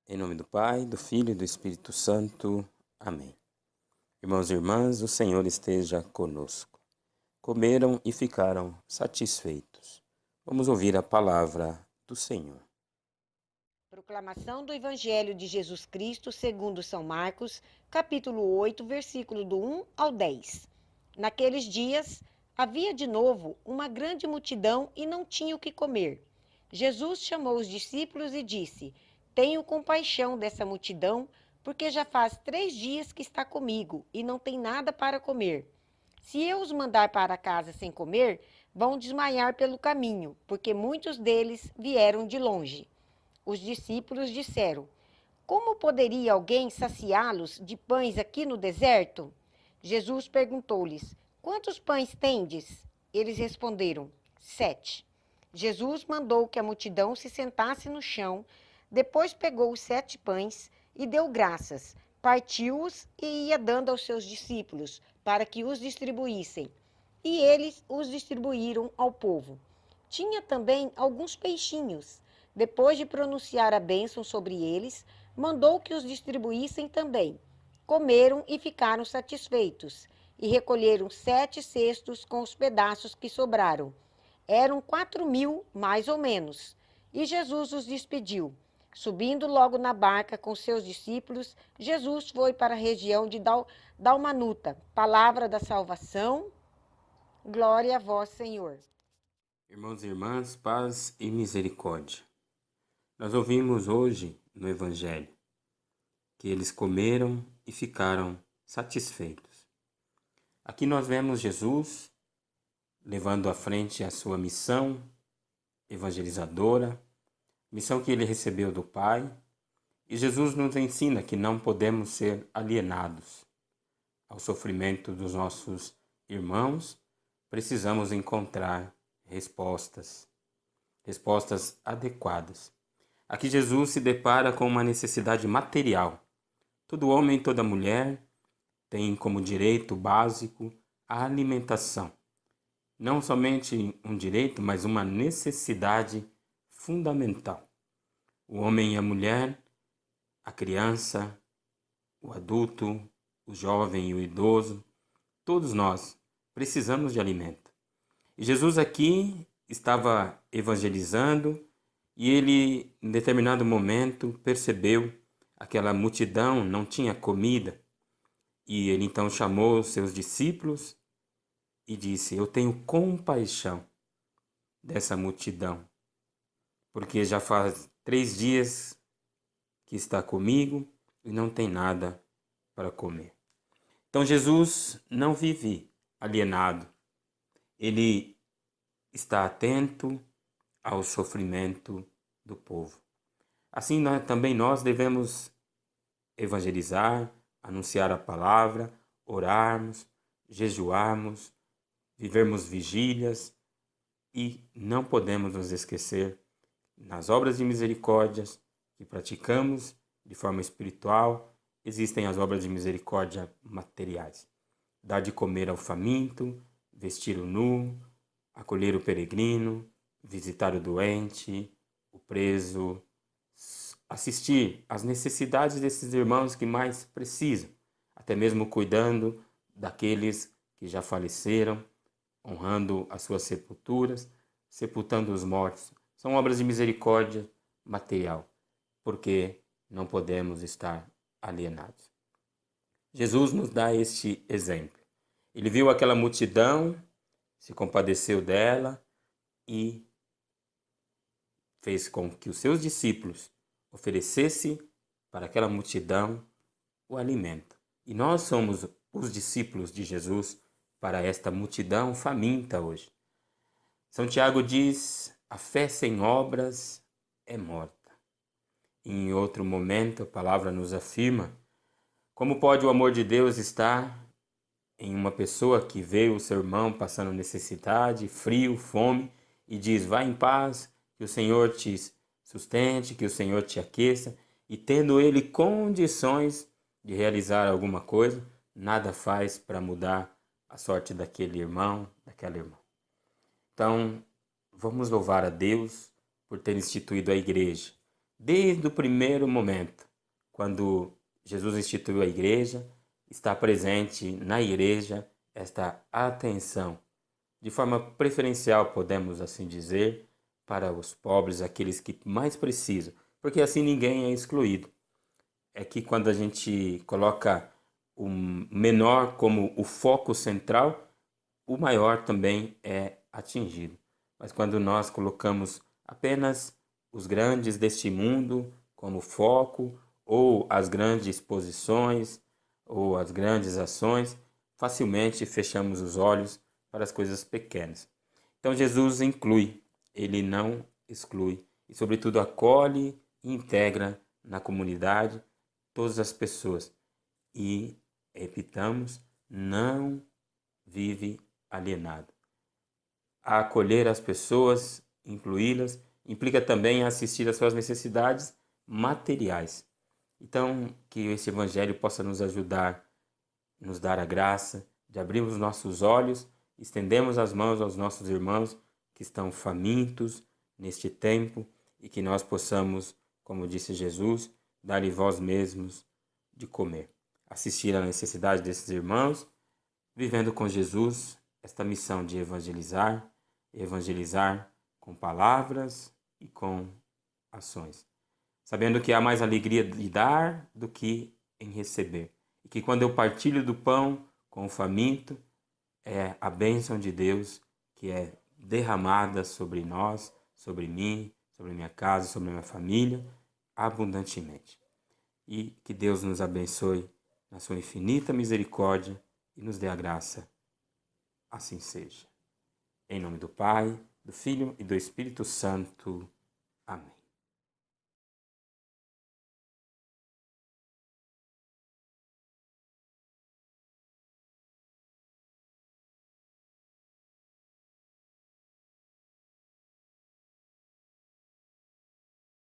Em nome do Pai, do Filho e do Espírito Santo. Amém. Irmãos e irmãs, o Senhor esteja conosco. Comeram e ficaram satisfeitos. Vamos ouvir a palavra do Senhor. Proclamação do Evangelho de Jesus Cristo segundo São Marcos, capítulo 8, versículo do 1 ao 10. Naqueles dias, havia de novo uma grande multidão e não tinha o que comer. Jesus chamou os discípulos e disse: Tenho compaixão dessa multidão, porque já faz 3 dias que está comigo e não tem nada para comer. Se eu os mandar para casa sem comer, vão desmaiar pelo caminho, porque muitos deles vieram de longe. Os discípulos disseram: Como poderia alguém saciá-los de pães aqui no deserto? Jesus perguntou-lhes: Quantos pães tendes? Eles responderam: 7. Jesus mandou que a multidão se sentasse no chão, depois pegou os 7 pães e deu graças, partiu-os e ia dando aos seus discípulos, para que os distribuíssem. E eles os distribuíram ao povo. Tinha também alguns peixinhos. Depois de pronunciar a bênção sobre eles, mandou que os distribuíssem também. Comeram e ficaram satisfeitos, e recolheram 7 cestos com os pedaços que sobraram. Eram 4.000, mais ou menos. E Jesus os despediu. Subindo logo na barca com seus discípulos, Jesus foi para a região de Dalmanuta. Palavra da salvação. Glória a vós, Senhor. Irmãos e irmãs, paz e misericórdia. Nós ouvimos hoje no Evangelho que eles comeram e ficaram satisfeitos. Aqui nós vemos Jesus levando à frente a sua missão evangelizadora, missão que ele recebeu do Pai, e Jesus nos ensina que não podemos ser alienados ao sofrimento dos nossos irmãos, precisamos encontrar respostas adequadas. Aqui Jesus se depara com uma necessidade material. Todo homem e toda mulher tem como direito básico a alimentação. Não somente um direito, mas uma necessidade fundamental. O homem e a mulher, a criança, o adulto, o jovem e o idoso, todos nós precisamos de alimento. E Jesus aqui estava evangelizando e ele, em determinado momento, percebeu aquela multidão não tinha comida. E ele então chamou os seus discípulos e disse: Eu tenho compaixão dessa multidão, porque já faz 3 dias que está comigo e não tem nada para comer. Então Jesus não vive alienado. Ele está atento ao sofrimento do povo. Assim também nós devemos evangelizar, anunciar a palavra, orarmos, jejuarmos, vivermos vigílias e não podemos nos esquecer nas obras de misericórdia que praticamos de forma espiritual. Existem as obras de misericórdia materiais. Dar de comer ao faminto, vestir o nu, acolher o peregrino, visitar o doente, o preso, assistir às necessidades desses irmãos que mais precisam, até mesmo cuidando daqueles que já faleceram, honrando as suas sepulturas, sepultando os mortos. São obras de misericórdia material, porque não podemos estar alienados. Jesus nos dá este exemplo. Ele viu aquela multidão, se compadeceu dela e fez com que os seus discípulos oferecessem para aquela multidão o alimento. E nós somos os discípulos de Jesus para esta multidão faminta hoje. São Tiago diz: a fé sem obras é morta. Em outro momento, a palavra nos afirma: como pode o amor de Deus estar em uma pessoa que vê o seu irmão passando necessidade, frio, fome, e diz: vá em paz, que o Senhor te sustente, que o Senhor te aqueça, e tendo ele condições de realizar alguma coisa, nada faz para mudar a sorte daquele irmão, daquela irmã. Então, vamos louvar a Deus por ter instituído a igreja, desde o primeiro momento, quando Jesus instituiu a igreja, está presente na igreja esta atenção, de forma preferencial, podemos assim dizer, para os pobres, aqueles que mais precisam, porque assim ninguém é excluído. É que quando a gente coloca o menor como o foco central, o maior também é atingido. Mas quando nós colocamos apenas os grandes deste mundo como foco, ou as grandes posições, ou as grandes ações, facilmente fechamos os olhos para as coisas pequenas. Então Jesus inclui, ele não exclui, e sobretudo acolhe e integra na comunidade todas as pessoas. E, repitamos, não vive alienado. A acolher as pessoas, incluí-las, implica também assistir às suas necessidades materiais. Então, que esse Evangelho possa nos ajudar, nos dar a graça de abrirmos nossos olhos, estendemos as mãos aos nossos irmãos que estão famintos neste tempo e que nós possamos, como disse Jesus, dar-lhe vós mesmos de comer. Assistir à necessidade desses irmãos, vivendo com Jesus esta missão de evangelizar, evangelizar com palavras e com ações, sabendo que há mais alegria de dar do que em receber, e que quando eu partilho do pão com o faminto, é a bênção de Deus que é derramada sobre nós, sobre mim, sobre minha casa, sobre minha família, abundantemente. E que Deus nos abençoe na sua infinita misericórdia e nos dê a graça. Assim seja. Em nome do Pai, do Filho e do Espírito Santo. Amém.